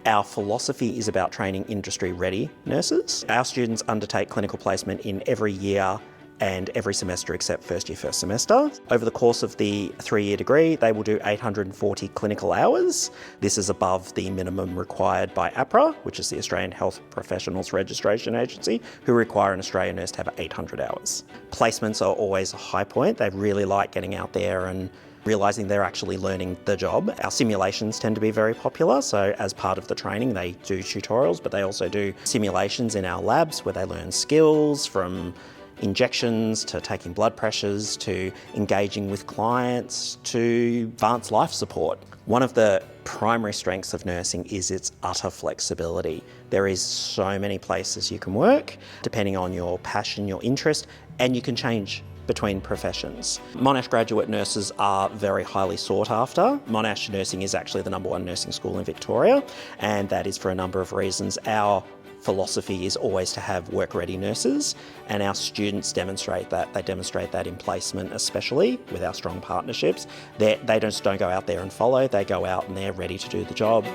Our philosophy is about training industry-ready nurses. Our students undertake clinical placement in every year and every semester except first year, first semester. Over the course of the 3-year degree, they will do 840 clinical hours. This is above the minimum required by APRA, which is the Australian Health Professionals Registration Agency, who require an Australian nurse to have 800 hours. Placements are always a high point. They really like getting out there and realising they're actually learning the job. Our simulations tend to be very popular, so as part of the training they do tutorials, but they also do simulations in our labs where they learn skills from injections to taking blood pressures to engaging with clients to advanced life support. One of the primary strengths of nursing is its utter flexibility. There is so many places you can work depending on your passion, your interest, and you can change between professions. Monash graduate nurses are very highly sought after. Monash Nursing is actually the #1 nursing school in Victoria, and that is for a number of reasons. Our philosophy is always to have work-ready nurses, and our students demonstrate that. They demonstrate that in placement, especially with our strong partnerships. They just don't go out there and follow, they go out and they're ready to do the job.